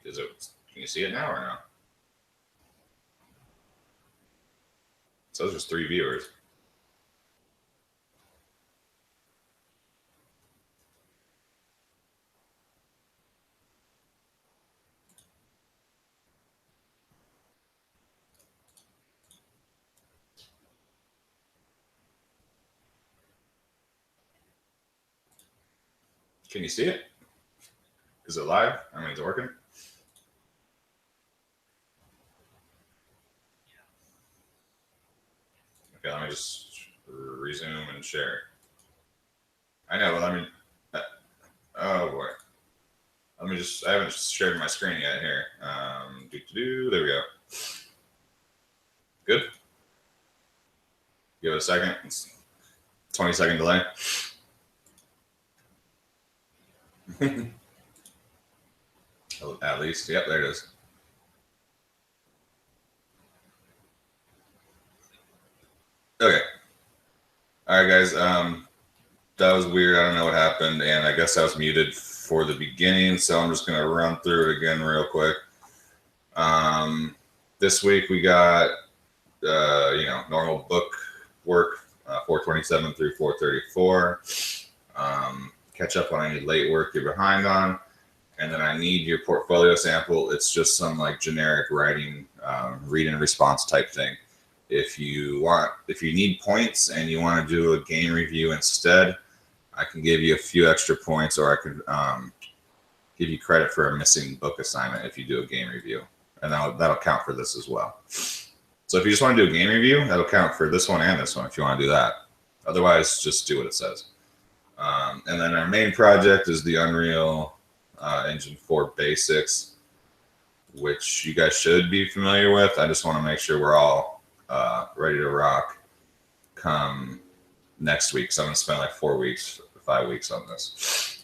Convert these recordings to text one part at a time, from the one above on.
Can you see it now or no? So there's just 3 viewers. Can you see it? Is it live? I mean, is it working? Okay, let me just resume and share. I know, but let me. Oh boy. Let me just. I haven't shared my screen yet here. There we go. Good. Give it a second. It's 20-second delay. At least, yep, there it is. Okay. All right, guys. That was weird. I don't know what happened, and I guess I was muted for the beginning, so I'm just gonna run through it again real quick. This week we got normal book work, 427 through 434. Catch up on any late work you're behind on. And then I need your portfolio sample. It's just some like generic writing, read and response type thing. If you need points and you want to do a game review instead, I can give you a few extra points, or I can give you credit for a missing book assignment if you do a game review. And that'll count for this as well. So if you just want to do a game review, that'll count for this one and this one if you want to do that. Otherwise, just do what it says. And then our main project is the Unreal Engine 4 Basics, which you guys should be familiar with. I just want to make sure we're all ready to rock come next week. So I'm going to spend like 5 weeks on this.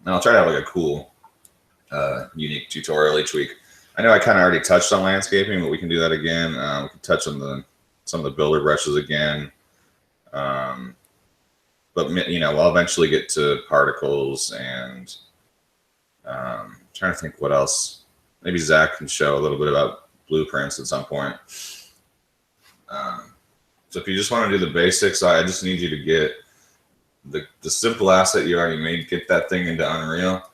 And I'll try to have like a cool, unique tutorial each week. I know I kind of already touched on landscaping, but we can do that again. We can touch on some of the builder brushes again. But we'll eventually get to particles and trying to think what else. Maybe Zach can show a little bit about blueprints at some point. So if you just want to do the basics, I just need you to get the simple asset you already made, get that thing into Unreal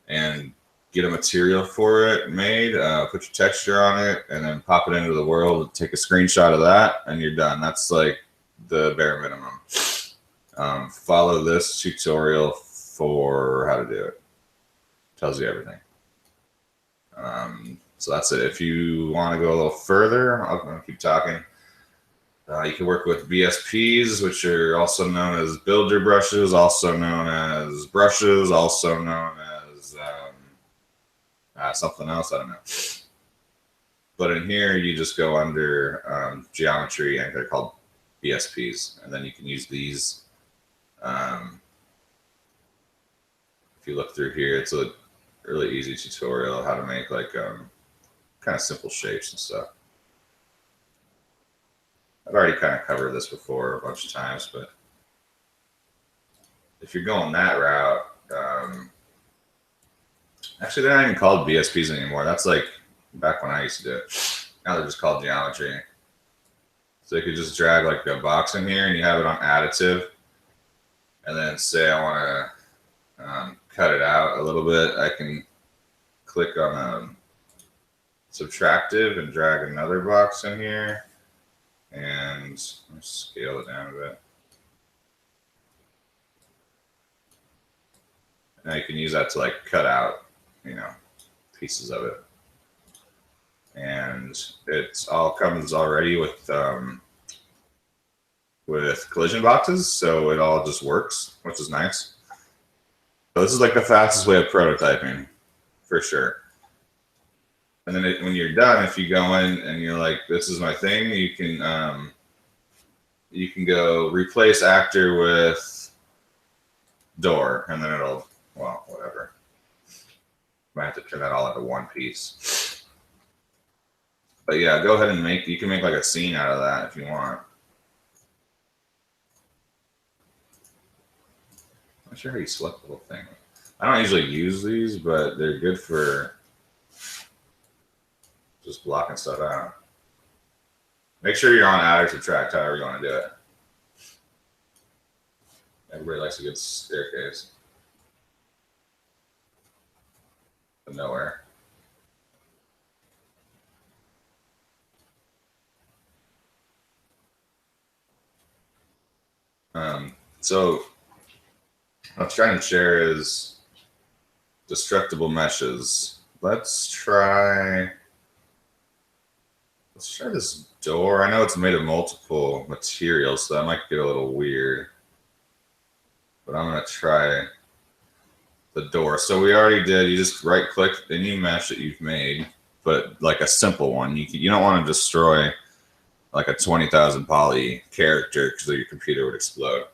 and get a material for it made, put your texture on it, and then pop it into the world, take a screenshot of that, and you're done. That's like the bare minimum. Follow this tutorial for how to do it. Tells you everything. So that's it. If you want to go a little further, I'm going to keep talking. You can work with BSPs, which are also known as builder brushes, also known as brushes, also known as something else. I don't know. But in here, you just go under geometry, and they're called BSPs. And then you can use these. If you look through here, it's a really easy tutorial how to make like kind of simple shapes and stuff. I've already kind of covered this before a bunch of times, but if you're going that route, actually they're not even called BSPs anymore. That's like back when I used to do it. Now they're just called geometry. So you could just drag like a box in here and you have it on additive. And then say I want to cut it out a little bit, I can click on subtractive and drag another box in here. And let's scale it down a bit. Now you can use that to like cut out, pieces of it. And it all comes already with collision boxes, so it all just works, which is nice. So this is like the fastest way of prototyping, for sure. And then when you're done, if you go in and you're like, this is my thing, you can go replace actor with door, and then it'll, well, whatever. Might have to turn that all into one piece. But yeah, go ahead and you can make like a scene out of that if you want. I'm not sure how you select the whole thing. I don't usually use these, but they're good for just blocking stuff out. Make sure you're on add or subtract, however you want to do it. Everybody likes a good staircase. But nowhere. So what I'm trying to share is destructible meshes. Let's try this door. I know it's made of multiple materials, so that might get a little weird. But I'm gonna try the door. So we already did. You just right click any mesh that you've made, but like a simple one. You don't want to destroy like a 20,000 poly character because your computer would explode.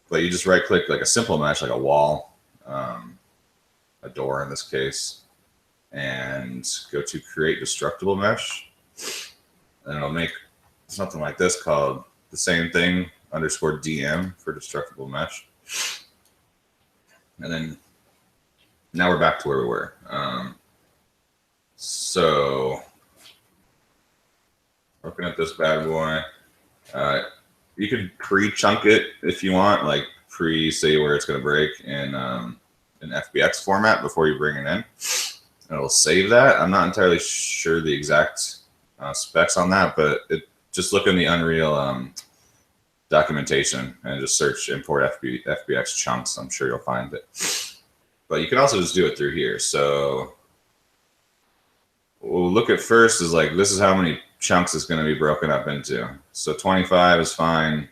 But you just right click like a simple mesh, like a wall, a door in this case, and go to create destructible mesh. And it'll make something like this called the same thing _DM for destructible mesh. And then now we're back to where we were. So looking at this bad boy, you could pre-chunk it if you want, like say where it's going to break in an FBX format before you bring it in. And it'll save that. I'm not entirely sure the exact specs on that, but just look in the Unreal documentation and just search import FBX chunks. I'm sure you'll find it. But you can also just do it through here. So we'll look at first is like, this is how many chunks it's going to be broken up into. So 25 is fine.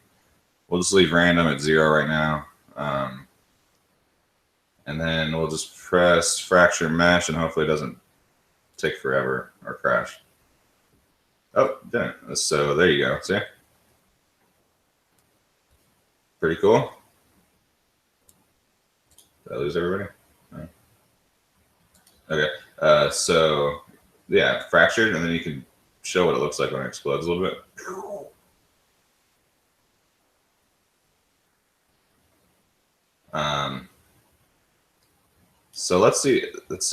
We'll just leave random at 0 right now. And then we'll just press fracture mesh and hopefully it doesn't take forever or crash. Oh, didn't. So there you go. See? Pretty cool. Did I lose everybody? No. Okay. So yeah, fractured, and then you can show what it looks like when it explodes a little bit. So let's see.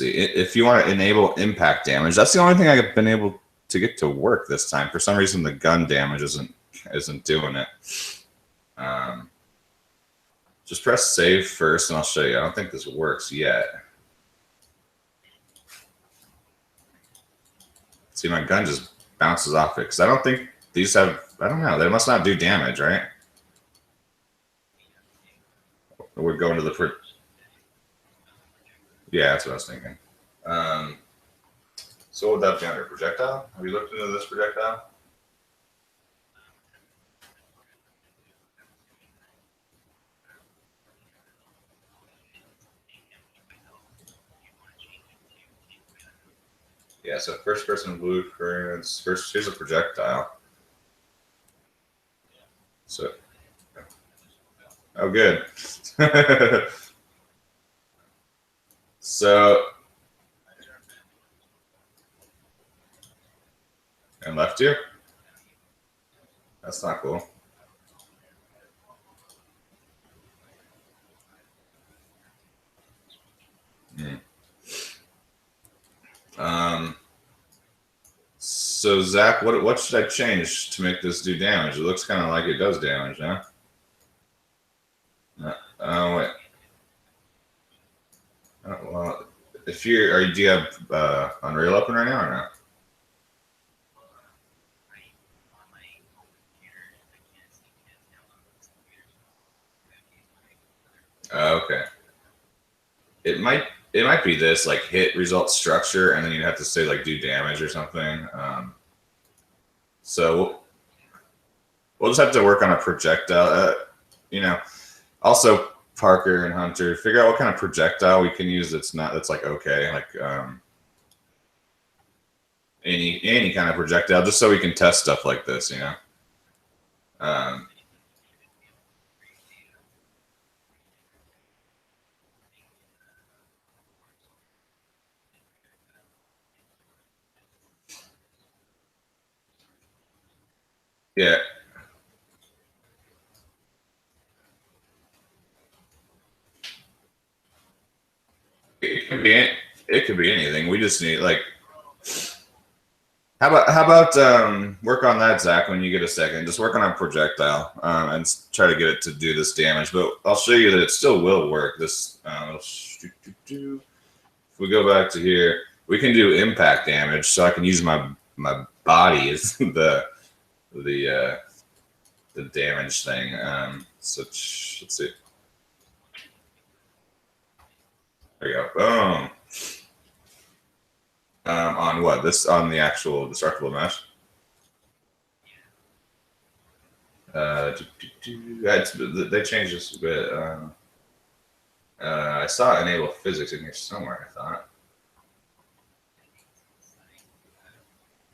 If you want to enable impact damage, that's the only thing I've been able to get to work this time. For some reason, the gun damage isn't doing it. Just press save first, and I'll show you. I don't think this works yet. See, my gun just bounces off it because I don't think these have. I don't know. They must not do damage, right? It would go into the. Yeah, that's what I was thinking. So what would that be under? Projectile? Have you looked into this projectile? Yeah, so first person blueprints. First, here's a projectile. So, oh, good. So, and left you? That's not cool. So Zach, what should I change to make this do damage? It looks kind of like it does damage, huh? Oh wait. Well, if do you have Unreal open right now or not? Okay. It might be this like hit result structure, and then you have to say like do damage or something. So we'll just have to work on a projectile. Also Parker and Hunter, figure out what kind of projectile we can use that's like okay, like any kind of projectile, just so we can test stuff like this, Yeah. it could be anything. We just need like. How about work on that, Zach, when you get a second? Just work on a projectile and try to get it to do this damage. But I'll show you that it still will work. This if we go back to here, we can do impact damage, so I can use my body as the damage thing. So let's see. There we go. Boom. On what? This on the actual destructible mesh. They changed this a bit. I saw enable physics in here somewhere, I thought.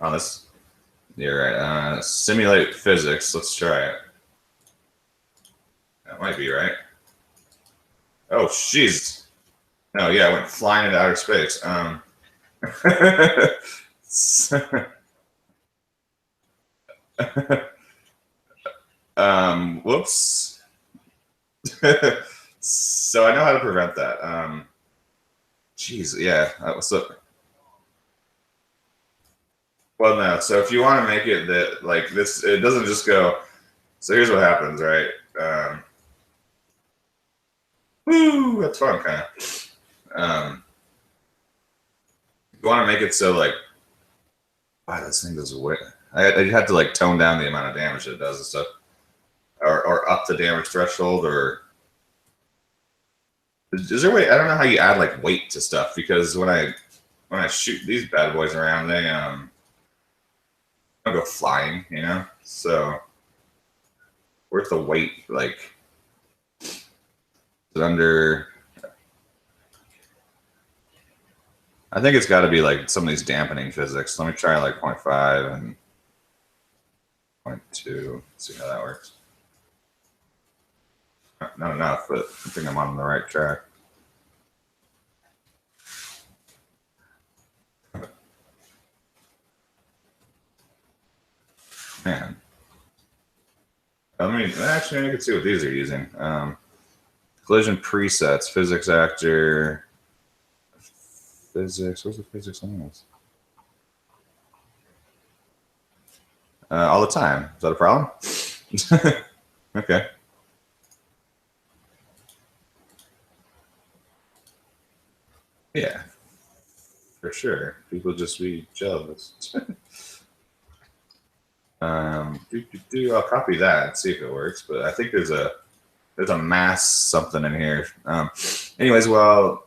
Oh, this. You're right. Simulate physics. Let's try it. That might be right. Oh, jeez. No, yeah, I went flying into outer space. Whoops. So I know how to prevent that. Jeez, yeah. Well, no. So if you want to make it that like this, it doesn't just go. So here's what happens, right? Woo, that's fun, kind of. You want to make it so like, wow, this thing does way. I had to like tone down the amount of damage it does and stuff, or up the damage threshold, or is there a way? I don't know how you add like weight to stuff, because when I shoot these bad boys around, they go flying, you know. So where's the weight? Like, is it under? I think it's got to be like some of these dampening physics. Let me try like 0.5 and 0.2. See how that works. Not enough, but I think I'm on the right track. Man. Actually, I can see what these are using. Collision presets, physics actor. Physics. Where's the physics on this? All the time. Is that a problem? Okay. Yeah, for sure. People just be jealous. I'll copy that and see if it works. But I think there's a mass something in here. Anyways, well.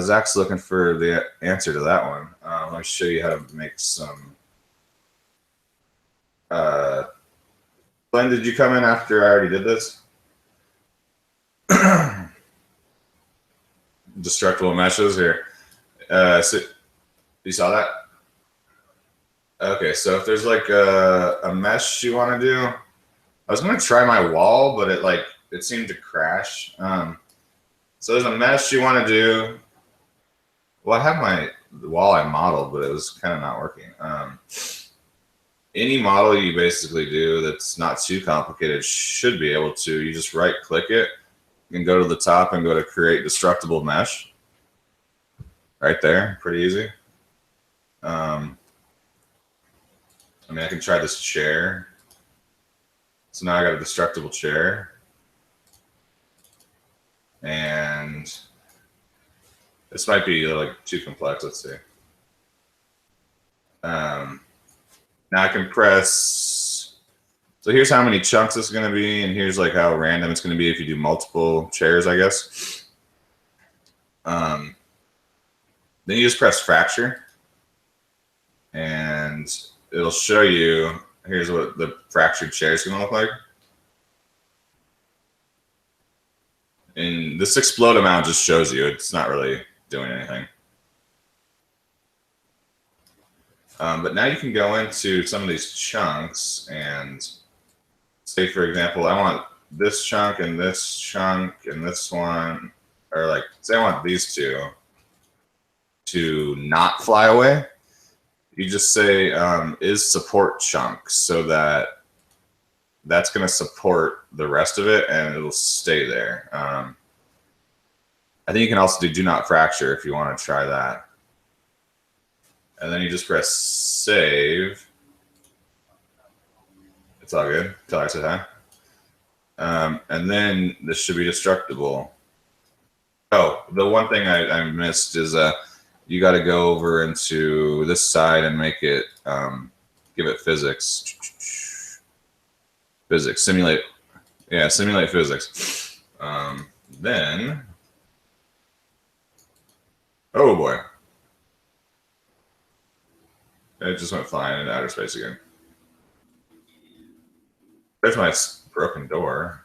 Zach's looking for the answer to that one. Let me show you how to make some. Glenn, did you come in after I already did this? Destructible meshes here. So you saw that? Okay, so if there's like a mesh you want to do, I was going to try my wall, but it seemed to crash. So there's a mesh you want to do. Well, I have the wall I modeled, but it was kind of not working. Any model you basically do that's not too complicated should be able to. You just right click it and go to the top and go to create destructible mesh. Right there, pretty easy. I mean, I can try this chair. So now I got a destructible chair. And this might be like too complex. Let's see. Now I can press. So here's how many chunks it's going to be, and here's like how random it's going to be if you do multiple chairs, I guess. Then you just press fracture, and it'll show you. Here's what the fractured chair is going to look like. And this explode amount just shows you it's not really doing anything. But now you can go into some of these chunks and say, for example, I want this chunk and this one, or like, say I want these two to not fly away. You just say is support chunk, so that's going to support the rest of it and it'll stay there. I think you can also do not fracture if you want to try that. And then you just press save. It's all good until I say hi. And then this should be destructible. Oh, the one thing I missed is you got to go over into this side and make it, give it physics. Physics, simulate. Yeah, simulate physics. Then, oh boy. It just went flying into outer space again. There's my broken door.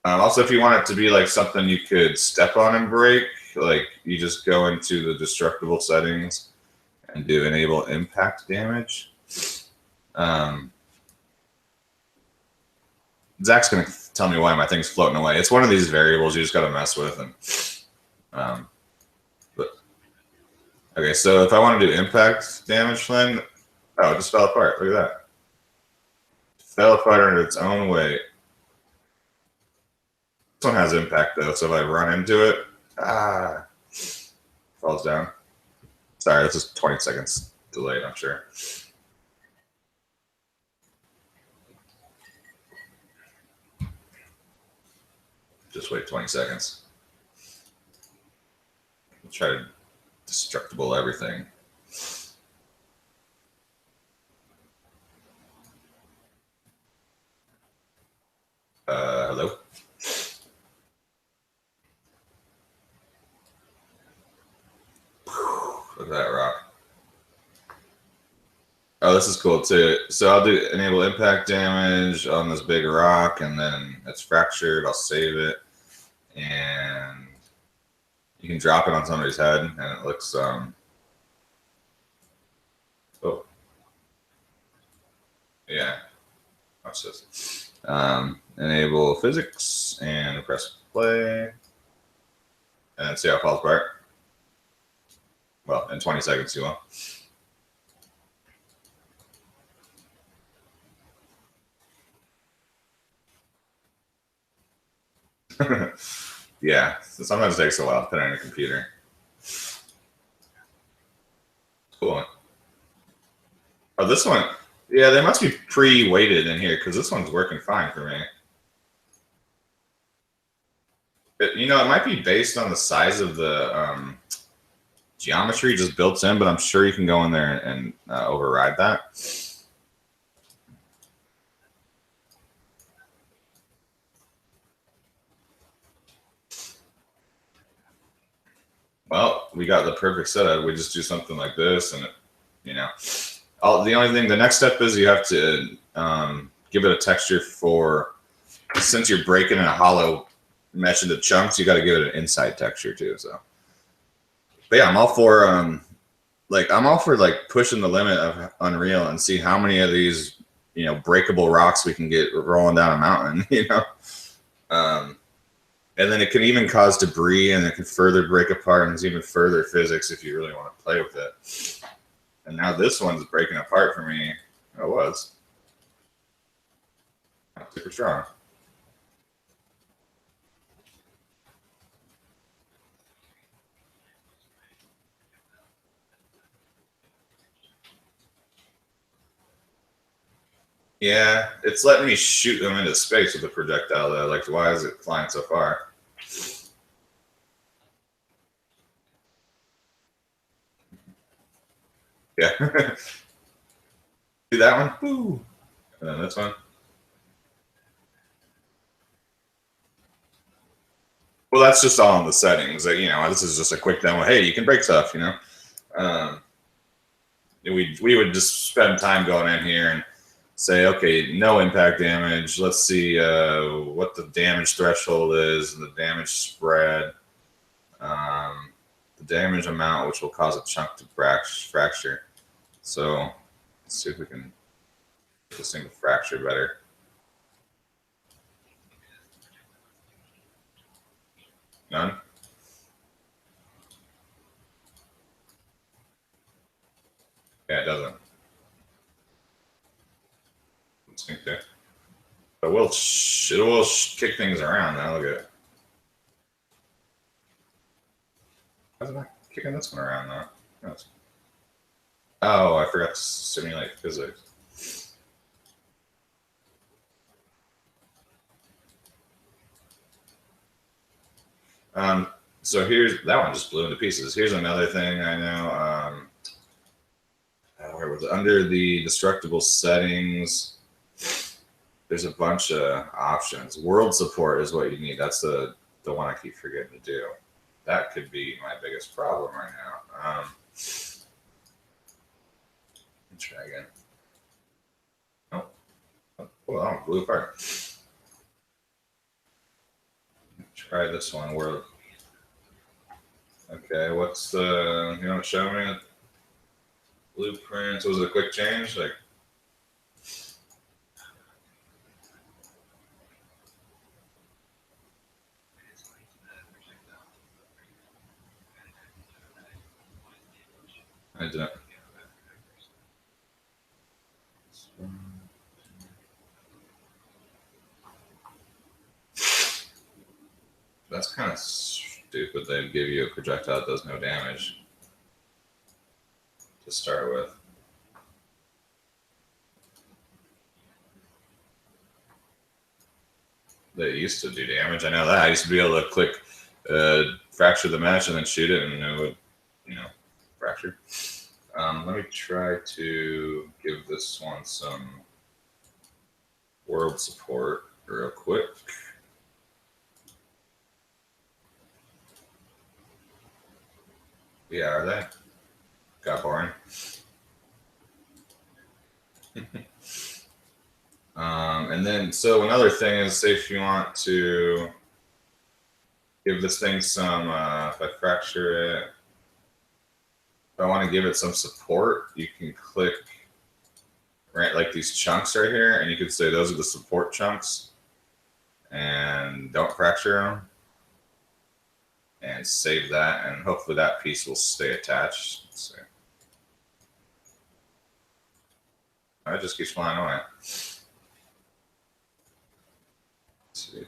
Also, if you want it to be like something you could step on and break, like you just go into the destructible settings and do enable impact damage. Zach's going to tell me why my thing's floating away. It's one of these variables you just got to mess with. And okay, so if I want to do impact damage, Flynn, oh, it just fell apart. Look at that. It fell apart under its own weight. This one has impact though, so if I run into it, falls down. Sorry, this is 20 seconds delayed, I'm sure. Just wait 20 seconds. I'll try to destructible everything. Hello? Look at that rock. Oh, this is cool too. So I'll do enable impact damage on this big rock, and then it's fractured. I'll save it, and you can drop it on somebody's head, and it looks oh, yeah. Watch this. Enable physics and press play, and see how it falls apart. Well, in 20 seconds, you will. Yeah, so sometimes it takes a while to put it on a computer. Cool. Oh, this one, yeah, they must be pre-weighted in here because this one's working fine for me. But, you know, it might be based on the size of the geometry just built in, but I'm sure you can go in there and override that. Well, we got the perfect setup. We just do something like this, and you know, the only thing, the next step is you have to give it a texture for, since you're breaking in a hollow mesh into chunks, you got to give it an inside texture too. So, but yeah, I'm all for like pushing the limit of Unreal and see how many of these, you know, breakable rocks we can get rolling down a mountain, you know. And then it can even cause debris, and it can further break apart, and there's even further physics if you really want to play with it. And now this one's breaking apart for me. Oh, it was. Not super strong. Yeah, it's letting me shoot them into space with a projectile, though. Like, why is it flying so far? Yeah. Do that one. Woo. And then this one. Well, that's just all in the settings. You know, this is just a quick demo. Hey, you can break stuff, you know. We would just spend time going in here and say, okay, no impact damage. Let's see what the damage threshold is, the damage spread, the damage amount, which will cause a chunk to fracture. So let's see if we can get this thing to fracture better. None? Yeah, it doesn't. Let's think there. But it will kick things around now. Look at it. Why is it not kicking this one around though? Oh, I forgot to simulate physics. So here's that one just blew into pieces. Here's another thing I know. Where was it? Under the destructible settings, there's a bunch of options. World support is what you need. That's the one I keep forgetting to do. That could be my biggest problem right now. Let's try again. Oh, well, I blew apart. Try this one. World. Okay, what's the, you know, show me blueprints? Was it a quick change? Like, I didn't. That's kind of stupid. They'd give you a projectile that does no damage to start with. They used to do damage. I know that. I used to be able to click fracture the mesh and then shoot it, and it would, you know, fracture. Let me try to give this one some world support real quick. Yeah, are they? Got boring. And then, so another thing is, say if you want to give this thing some, if I fracture it, if I want to give it some support, you can click right like these chunks right here, and you could say those are the support chunks, and don't fracture them, and save that, and hopefully that piece will stay attached. Let's see. It just keeps flying away. Let's see.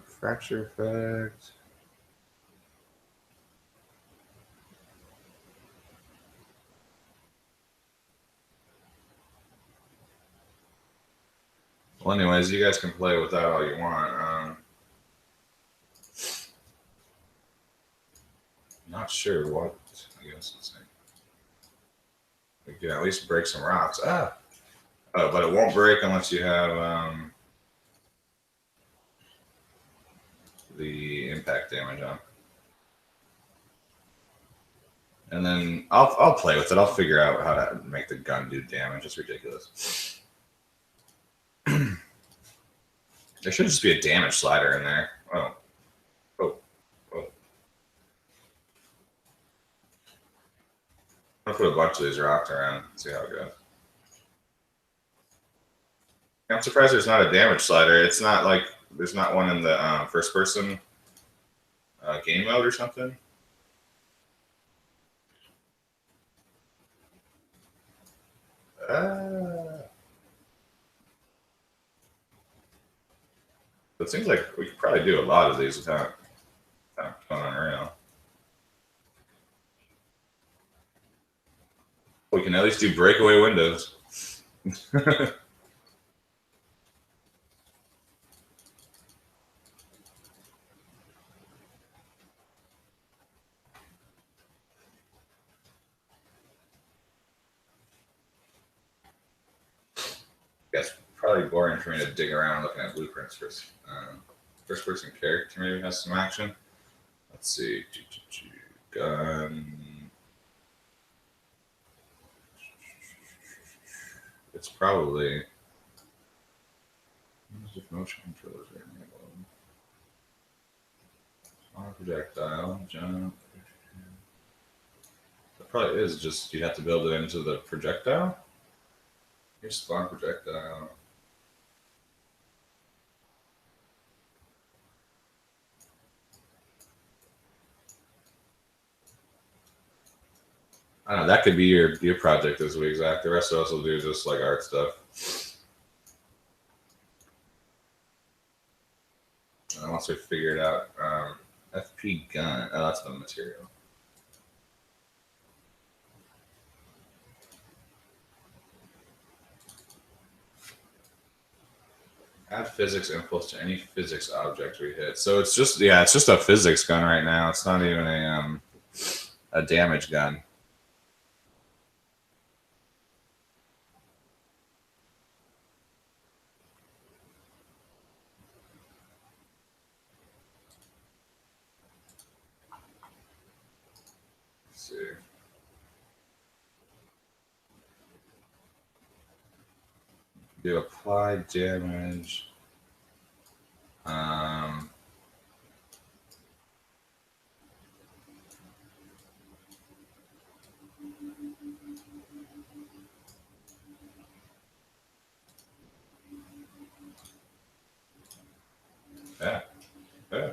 Fracture effect. Well, anyways, you guys can play with that all you want. Not sure what, I guess. Let's see. We can at least break some rocks. Oh, but it won't break unless you have the impact damage on. And then I'll play with it. I'll figure out how to make the gun do damage. It's ridiculous. There should just be a damage slider in there. Oh. I'll put a bunch of these rocks around and see how it goes. I'm surprised there's not a damage slider. It's not like there's not one in the first person game mode or something. It seems like we could probably do a lot of these without going unreal. We can at least do breakaway windows. That's probably boring for me to dig around looking at blueprints first. First person character maybe has some action. Let's see. Gun. It's probably motion controllers are enabled. Spawn projectile, jump. That probably is just you have to build it into the projectile. Here's spawn projectile. I don't know, that could be your project this week, Zach. The rest of us will do just like art stuff. And once we figure it out, FP gun. Oh, that's the material. Add physics impulse to any physics object we hit. So it's just, yeah, it's just a physics gun right now. It's not even a damage gun. Let's see. Do applied damage. Yeah. Yeah.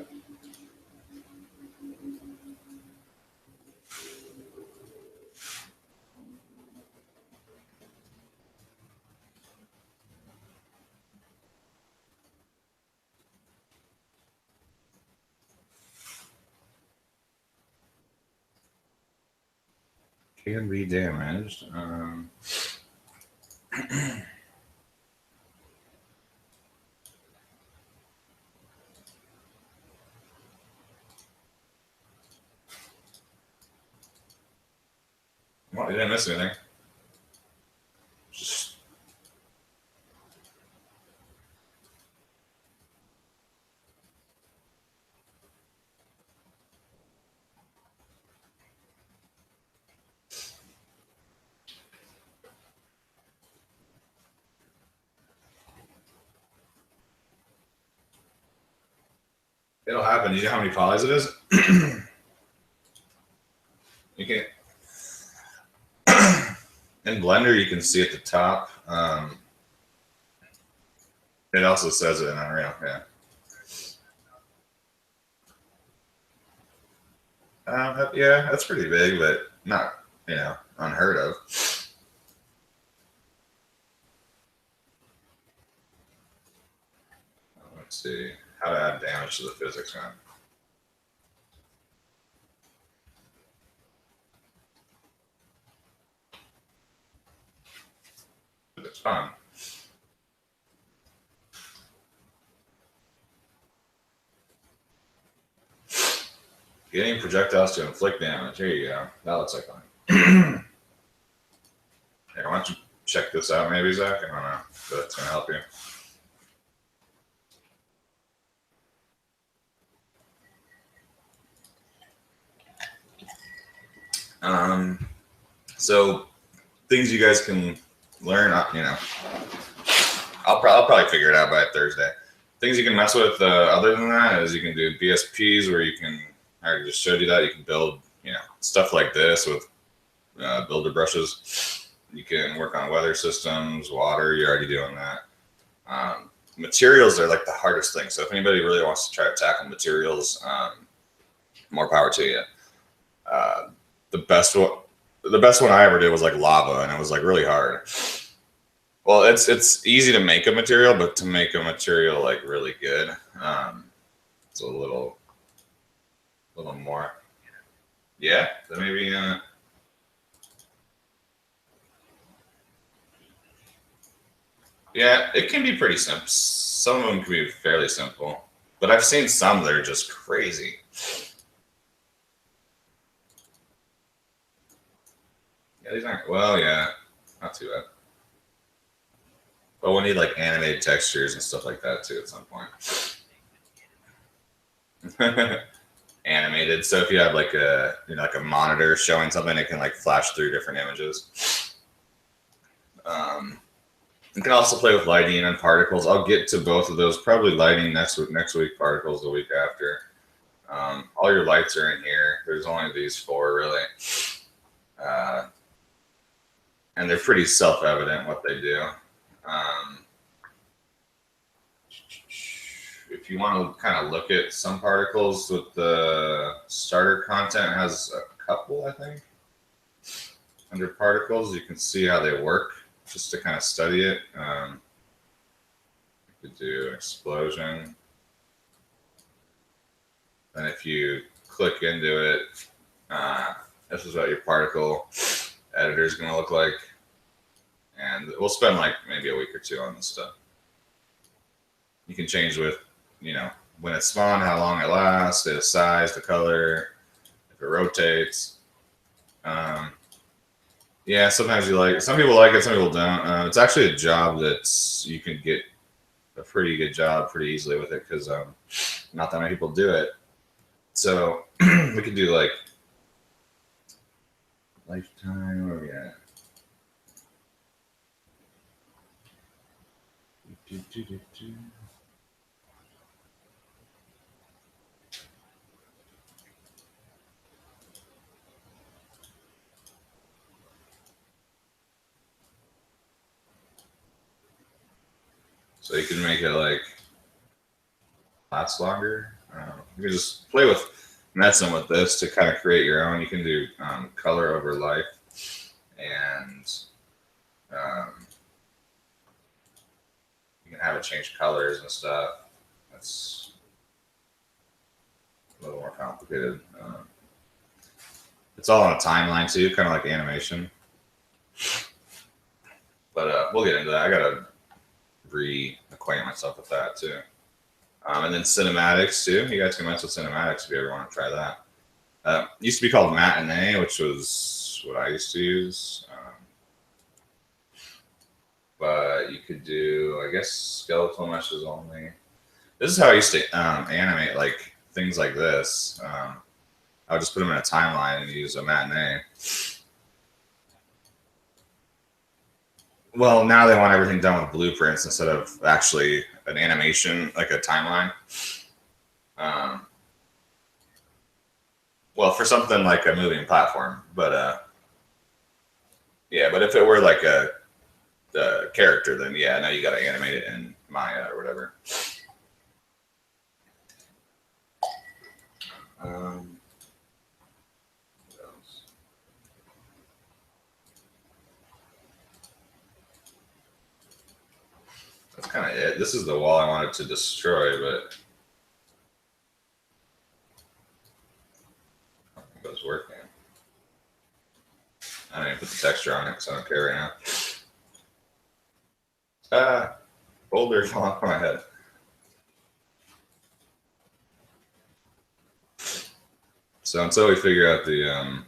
Can be damaged. Well, you didn't miss anything. Just it'll happen. You know how many polys it is? You can in Blender, you can see at the top. It also says it in Unreal. Yeah. Yeah, that's pretty big, but not, unheard of. Let's see how to add damage to the physics gun. It's fun. Getting projectiles to inflict damage. Here you go. That looks like fun. Hey, why don't you check this out, maybe, Zach? I don't know, but it's gonna help you. So things you guys can learn. I'll probably figure it out by Thursday. Things you can mess with other than that is you can do BSPs where you can. I already just showed you that you can build, stuff like this with builder brushes. You can work on weather systems, water. You're already doing that. Materials are like the hardest thing. So if anybody really wants to try to tackle materials, more power to you. The best one I ever did was like lava, and it was like really hard. Well, it's easy to make a material, but to make a material like really good, it's a little more. Yeah, then maybe. Yeah, it can be pretty simple. Some of them can be fairly simple, but I've seen some that are just crazy. Yeah, these aren't. Well, yeah, not too bad. But we'll need like animated textures and stuff like that too at some point. Animated. So if you have like a like a monitor showing something, it can like flash through different images. You can also play with lighting and particles. I'll get to both of those. Probably lighting next week, particles the week after. All your lights are in here. There's only these 4 really. And they're pretty self-evident what they do. If you want to kind of look at some particles with the starter content, it has a couple, I think. Under particles, you can see how they work just to kind of study it. You could do explosion. And if you click into it, this is what your particle editor is going to look like. And we'll spend like maybe a week or 2 on this stuff. You can change with, when it's spawned, how long it lasts, the size, the color, if it rotates. Yeah, sometimes some people like it, some people don't. It's actually a job that you can get a pretty good job pretty easily with it because not that many people do it. So we could do like lifetime. Where are we at? So you can make it like last longer. You can just play with messing with this to kind of create your own. You can do color over life, and you can have it change colors and stuff. That's a little more complicated. It's all on a timeline too, kind of like animation. But we'll get into that. I gotta reacquaint myself with that too. And then cinematics too. You guys can mess with cinematics if you ever want to try that. Used to be called Matinee, which was what I used to use. But you could do, I guess, skeletal meshes only. This is how I used to animate like things like this. I would just put them in a timeline and use a Matinee. Well, now they want everything done with blueprints instead of actually an animation, like a timeline. Well, for something like a moving platform, but yeah, but if it were like the character, then yeah, now you got to animate it in Maya or whatever. That's kind of it. This is the wall I wanted to destroy, but I don't think it was working. I didn't put the texture on it because I don't care right now. Boulder fell off my head. So until we figure out the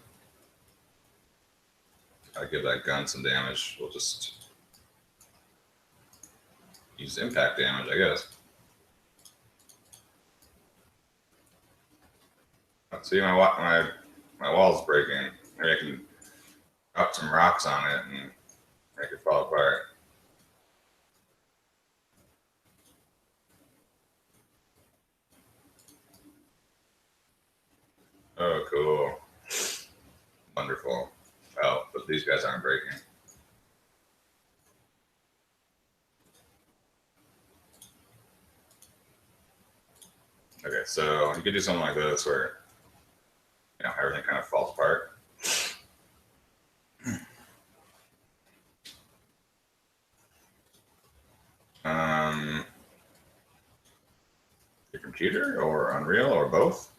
how to give that gun some damage, we'll just use impact damage, I guess. Let's see, my wall's breaking. Maybe I can drop some rocks on it and make it fall apart. Oh, cool. Wonderful. Oh, but these guys aren't breaking. Okay, so you could do something like this where, everything kind of falls apart. Your computer or Unreal or both?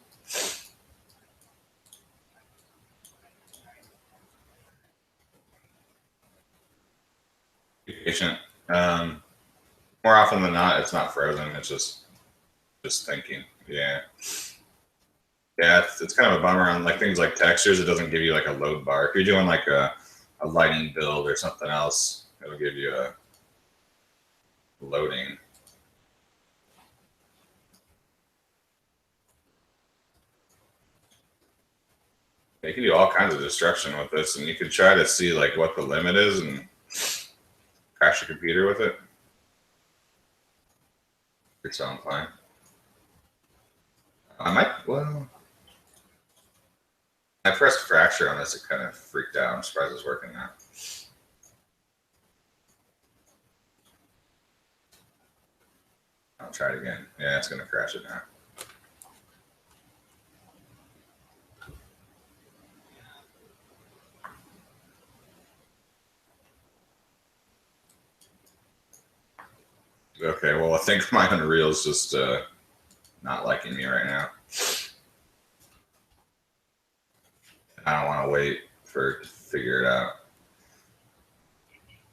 Be patient. More often than not, it's not frozen. It's just thinking. Yeah. Yeah, it's kind of a bummer on like things like textures. It doesn't give you like a load bar. If you're doing like a lighting build or something else, it'll give you a loading. You can do all kinds of destruction with this, and you could try to see like what the limit is and crash your computer with it. It's on fine. I might, well, I pressed fracture on this. It kind of freaked out. I'm surprised it's working now. I'll try it again. Yeah, it's going to crash it now. Okay, well, I think my Unreal is just not liking me right now. I don't want to wait for it to figure it out.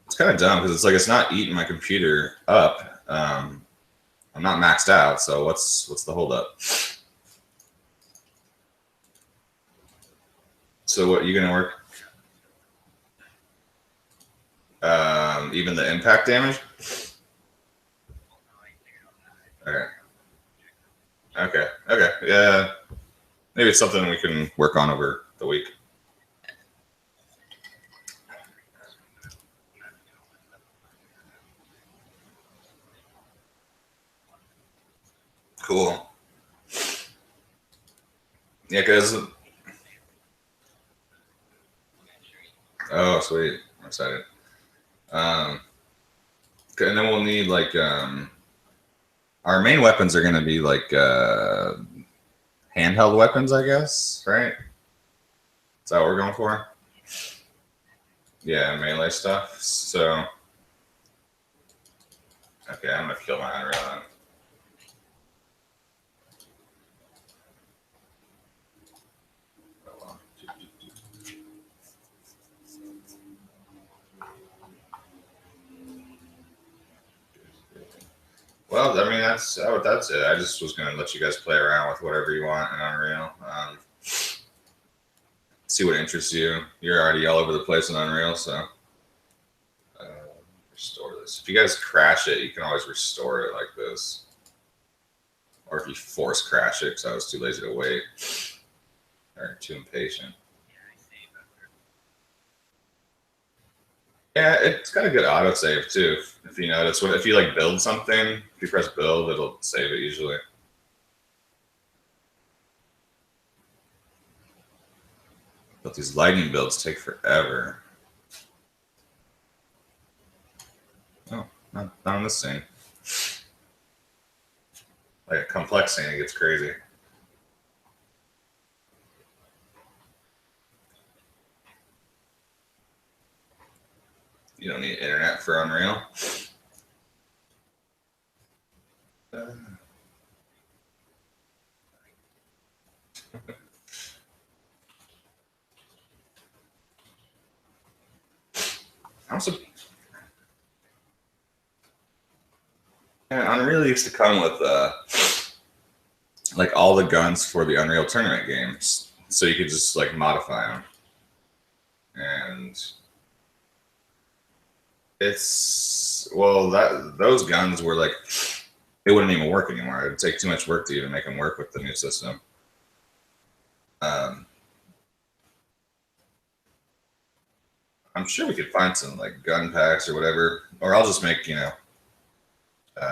It's kind of dumb because it's like it's not eating my computer up. I'm I'm not maxed out, so what's the holdup? So what, you gonna work? Even the impact damage? Okay. Okay. Yeah. Maybe it's something we can work on over the week. Cool. Yeah, because. Oh, sweet. I'm excited. And then we'll need like our main weapons are gonna be like handheld weapons, I guess, right? Is that what we're going for? Yeah, melee stuff. So okay, I'm gonna kill my Unreal then. Well, I mean that's it. I just was gonna let you guys play around with whatever you want in Unreal. See what interests you. You're already all over the place in Unreal, so restore this. If you guys crash it, you can always restore it like this. Or if you force crash it, because I was too lazy to wait or too impatient. Yeah, it's got a good autosave too. If you notice, if you like build something, if you press build, it'll save it usually. But these lightning builds take forever. Oh, not on this scene. Like a complex scene, it gets crazy. You don't need internet for Unreal. Unreal used to come with like all the guns for the Unreal Tournament games, so you could just like modify them, and those guns were like they wouldn't even work anymore. It would take too much work to even make them work with the new system. I'm sure we could find some like gun packs or whatever, or I'll just make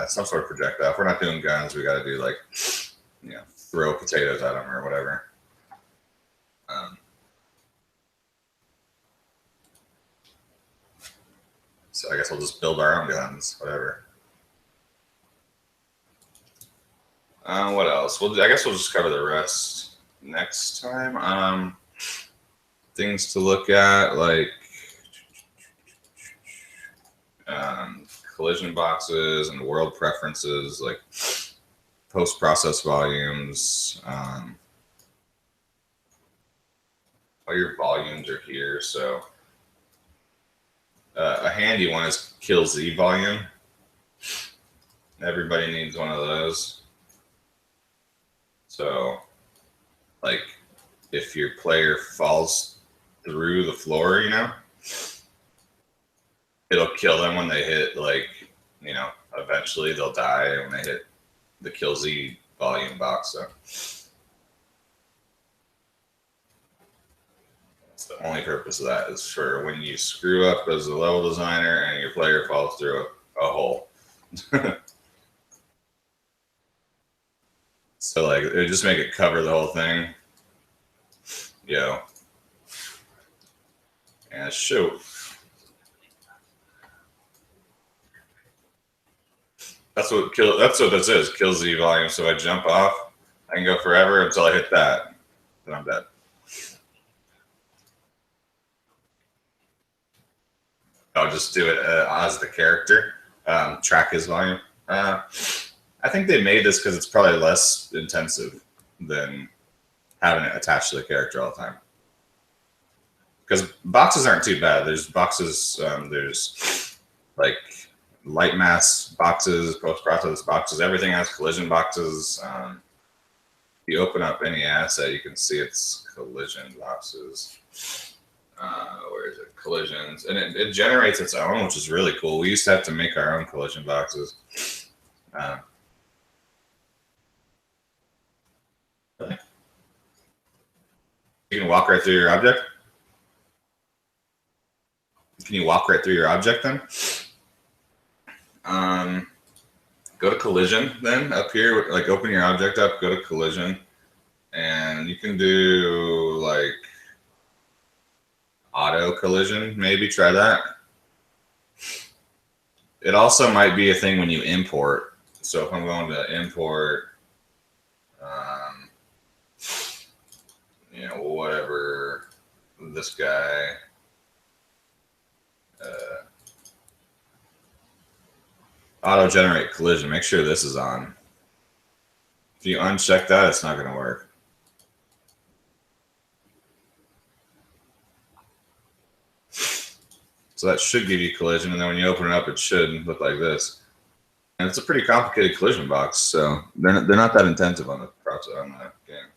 some sort of projectile. If we're not doing guns, we got to do like throw potatoes at them or whatever. So I guess we'll just build our own guns, whatever. What else? I guess we'll just cover the rest next time. Things to look at, like collision boxes and world preferences, like post-process volumes. All your volumes are here, so a handy one is kill Z volume. Everybody needs one of those. So, like, if your player falls through the floor, it'll kill them when they hit, like, eventually they'll die when they hit the kill Z volume box. So that's the only purpose of that, is for when you screw up as a level designer and your player falls through a hole. So like it would just make it cover the whole thing. And shoot. That's what this is. Kill Z volume. So I jump off, I can go forever until I hit that. Then I'm dead. I'll just do it as the character. Track his volume. I think they made this because it's probably less intensive than having it attached to the character all the time. Because boxes aren't too bad. There's boxes. There's like light mass boxes, post-process boxes. Everything has collision boxes. If you open up any asset, you can see it's collision boxes. Where is it? Collisions. And it generates its own, which is really cool. We used to have to make our own collision boxes. You can walk right through your object? Can you walk right through your object then? Go to collision then up here, like open your object up, go to collision, and you can do like auto collision, maybe try that. It also might be a thing when you import. So if I'm going to import, you know, whatever, this guy, auto generate collision, make sure this is on. If you uncheck that, it's not going to work. So that should give you collision, and then when you open it up, it should look like this. And it's a pretty complicated collision box, so they're not that intensive on the process on the game.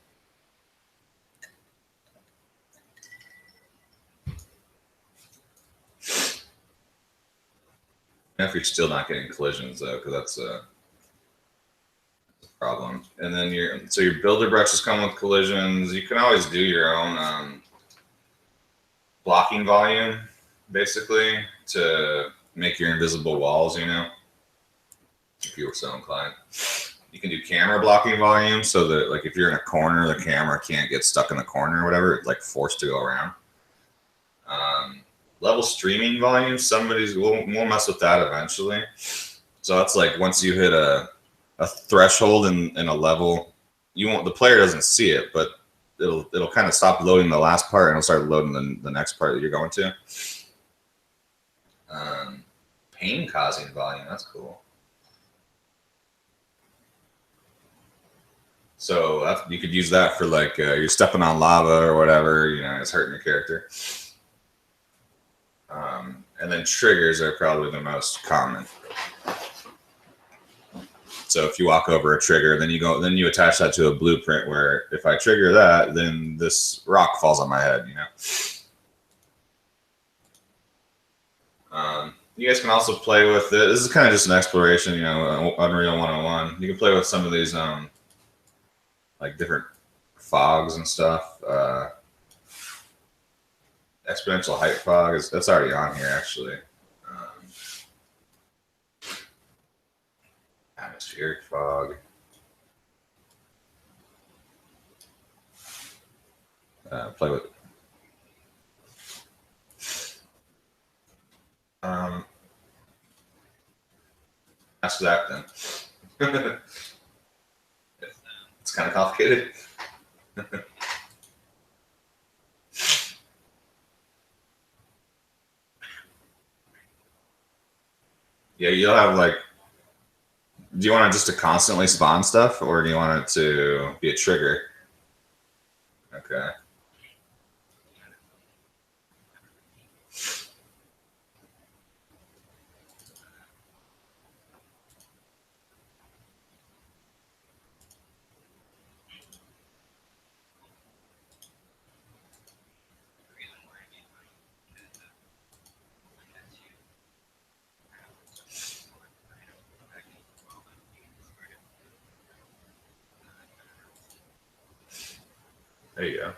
If you're still not getting collisions though, because that's a problem. And then your builder brushes come with collisions. You can always do your own blocking volume, basically, to make your invisible walls, you know, if you were so inclined. You can do camera blocking volume so that, like, if you're in a corner, the camera can't get stuck in the corner or whatever. It's like forced to go around. Level streaming volume, we'll mess with that eventually. So that's like once you hit a threshold in a level, the player doesn't see it, but it'll kind of stop loading the last part and it'll start loading the next part that you're going to. Pain causing volume, that's cool. So you could use that for like you're stepping on lava or whatever, you know, it's hurting your character. And then triggers are probably the most common. So if you walk over a trigger, then you attach that to a blueprint where if I trigger that, then this rock falls on my head, you know. You guys can also play with it. This is kind of just an exploration, you know, Unreal 101. You can play with some of these like different fogs and stuff. Exponential height fog that's already on here actually. Atmospheric fog. Play with. Ask that then. It's kind of complicated. Yeah, you'll have like, do you want it just to constantly spawn stuff or do you want it to be a trigger? Okay. There you go.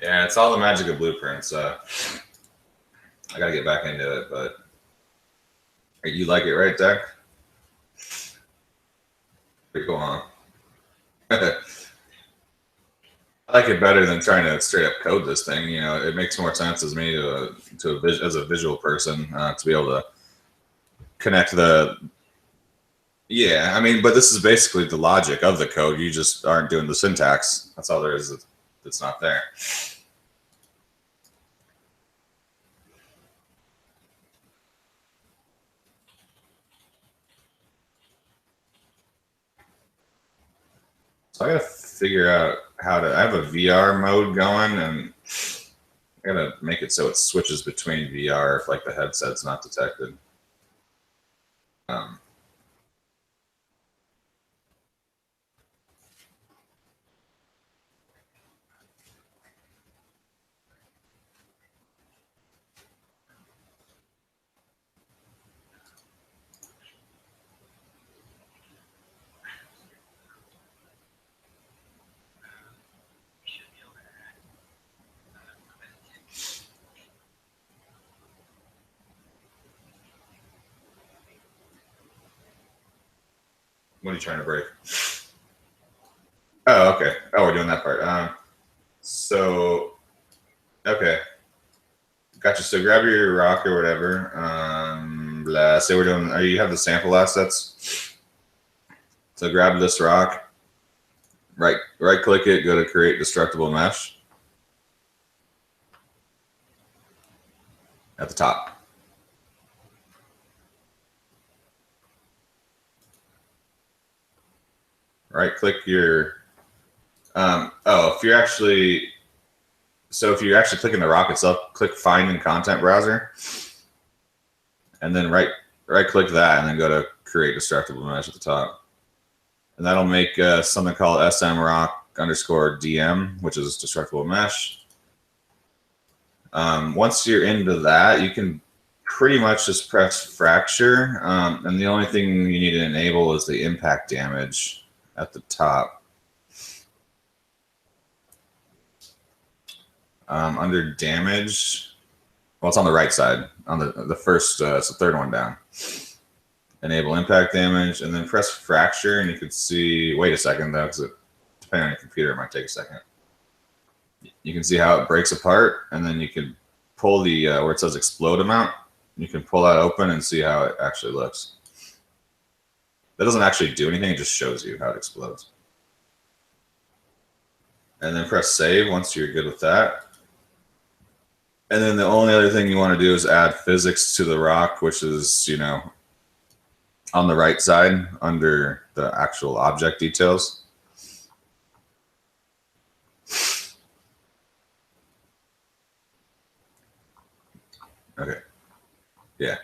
Yeah, it's all the magic of blueprints. I gotta get back into it, but you like it, right, Deck? Pretty cool, huh? I like it better than trying to straight up code this thing. You know, it makes more sense as me as a visual person to be able to connect the. Yeah, I mean, but this is basically the logic of the code. You just aren't doing the syntax. That's all there is. That's not there. So I gotta figure out how to. I have a VR mode going, and I gotta make it so it switches between VR if like the headset's not detected. What are you trying to break? Oh, okay. Oh, we're doing that part. So, okay. Gotcha. So grab your rock or whatever. Say we're doing, you have the sample assets. So grab this rock, right click it, go to create destructible mesh at the top. Right click your, if you're actually, if you're actually clicking the rock itself, click find in content browser, and then right click that, and then go to create destructible mesh at the top, and that'll make something called smrock_dm, which is destructible mesh. Once you're into that, you can pretty much just press fracture, and the only thing you need to enable is the impact damage at the top. Under damage, well, it's on the right side, on the first, it's the third one down. Enable impact damage, and then press fracture, and you can see, wait a second though, because depending on your computer, it might take a second. You can see how it breaks apart, and then you can pull the, where it says explode amount, you can pull that open and see how it actually looks. That doesn't actually do anything, it just shows you how it explodes. And then press save once you're good with that. And then the only other thing you want to do is add physics to the rock, which is, on the right side under the actual object details. Okay. Yeah.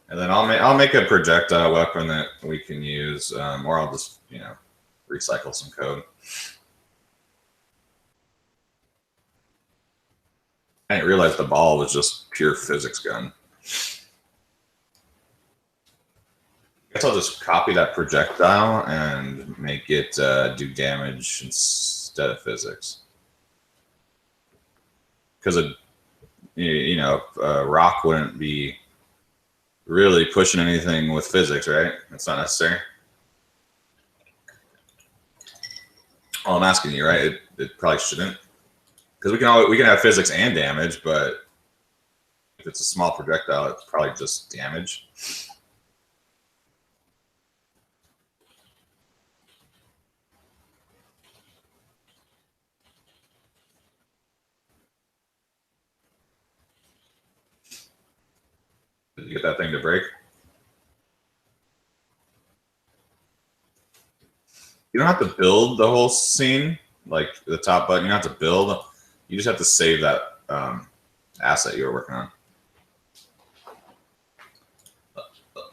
And then I'll make a projectile weapon that we can use, or I'll just recycle some code. I didn't realize the ball was just pure physics gun. I guess I'll just copy that projectile and make it do damage instead of physics. Because a rock wouldn't be really pushing anything with physics, right? That's not necessary. Well, I'm asking you, right? It probably shouldn't, because we can have physics and damage, but if it's a small projectile, it's probably just damage. Did you get that thing to break? You don't have to build the whole scene, like the top button. You don't have to build. You just have to save that asset you were working on.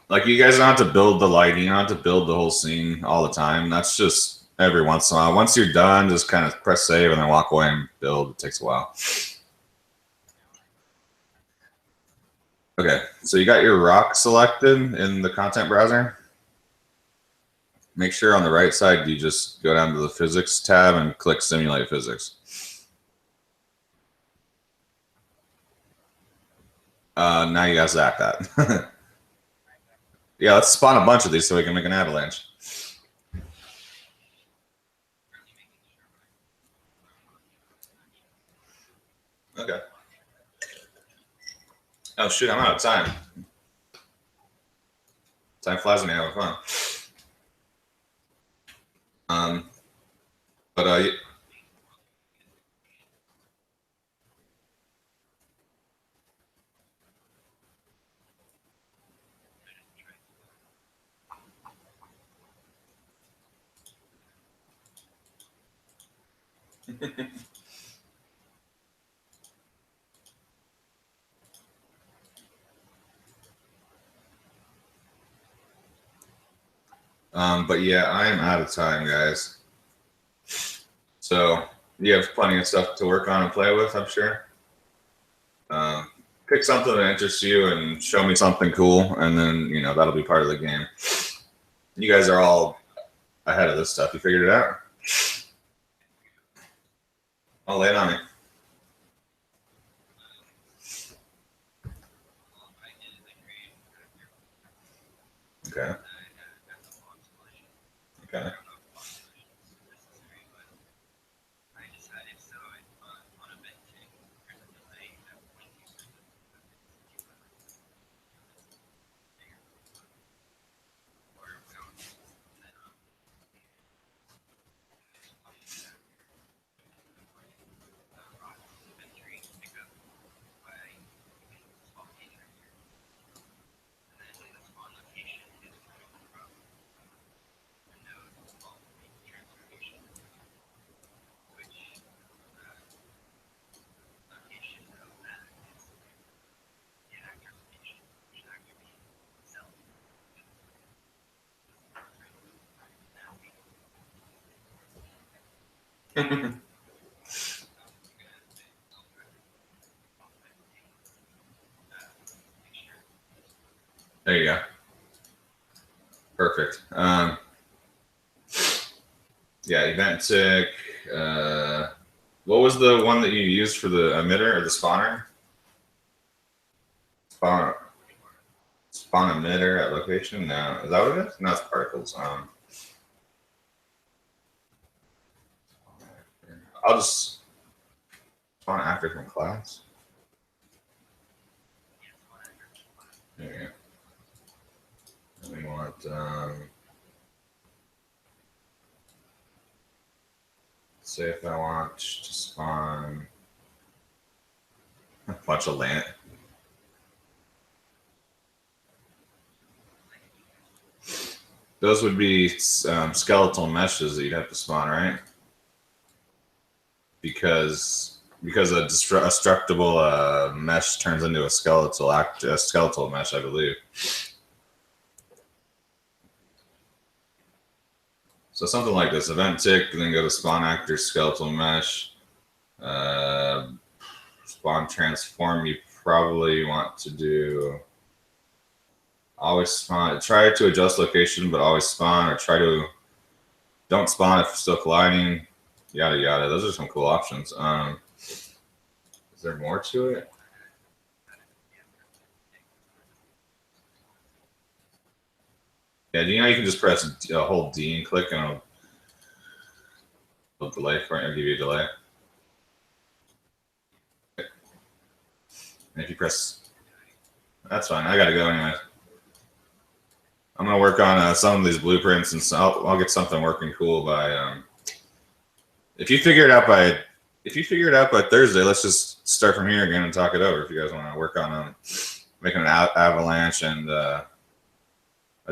Like, you guys don't have to build the lighting. You don't have to build the whole scene all the time. That's just every once in a while. Once you're done, just kind of press save and then walk away and build. It takes a while. Okay, so you got your rock selected in the content browser. Make sure on the right side you just go down to the physics tab and click simulate physics. Now you guys act that. Yeah, let's spawn a bunch of these so we can make an avalanche. Okay. Oh shoot, I'm out of time. Time flies when you're having fun. But But yeah, I am out of time, guys. So you have plenty of stuff to work on and play with, I'm sure. Pick something that interests you and show me something cool, and then that'll be part of the game. You guys are all ahead of this stuff. You figured it out? I'll lay it on me. Okay. Okay. There you go. Perfect. Yeah, event tick. What was the one that you used for the emitter or the spawner? Spawn emitter at location? No. Is that what it is? No, it's particles. I'll just spawn actor from class. Yeah. And we want say if I want to spawn a bunch of land. Those would be skeletal meshes that you'd have to spawn, right? Because a destructible mesh turns into a skeletal mesh, I believe. So something like this: event tick, and then go to spawn actor skeletal mesh, spawn transform. You probably want to do always spawn. Try to adjust location, but always spawn, or don't spawn if still colliding. Yada yada. Those are some cool options. Is there more to it? Yeah, do you know you can just press hold D and click, and it'll delay for it. It'll give you a delay. And if you press, that's fine. I gotta go anyway. I'm gonna work on some of these blueprints, and so I'll get something working cool by. If you figure it out by Thursday, let's just start from here again and talk it over. If you guys want to work on making an avalanche and a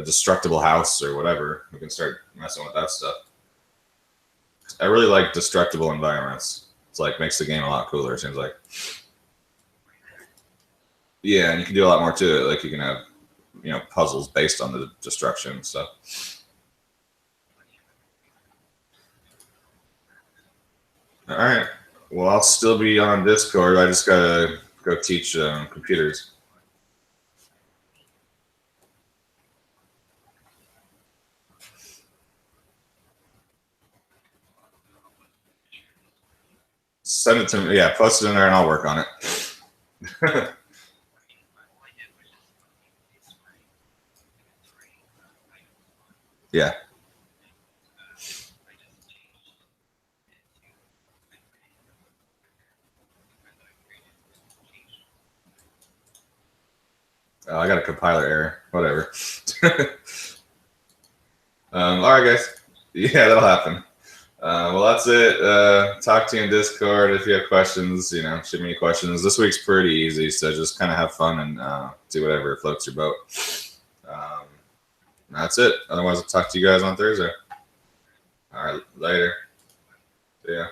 destructible house or whatever, we can start messing with that stuff. I really like destructible environments. It's like makes the game a lot cooler. It seems like. Yeah, and you can do a lot more to it. Like you can have, puzzles based on the destruction and stuff. All right. Well, I'll still be on Discord. I just gotta go teach computers. Send it to me. Yeah, post it in there, and I'll work on it. Yeah. Oh, I got a compiler error. Whatever. All right, guys. Yeah, that'll happen. Well, that's it. Talk to you in Discord if you have questions. Shoot me questions. This week's pretty easy, so just kind of have fun and do whatever floats your boat. That's it. Otherwise, I'll talk to you guys on Thursday. All right, later. Yeah.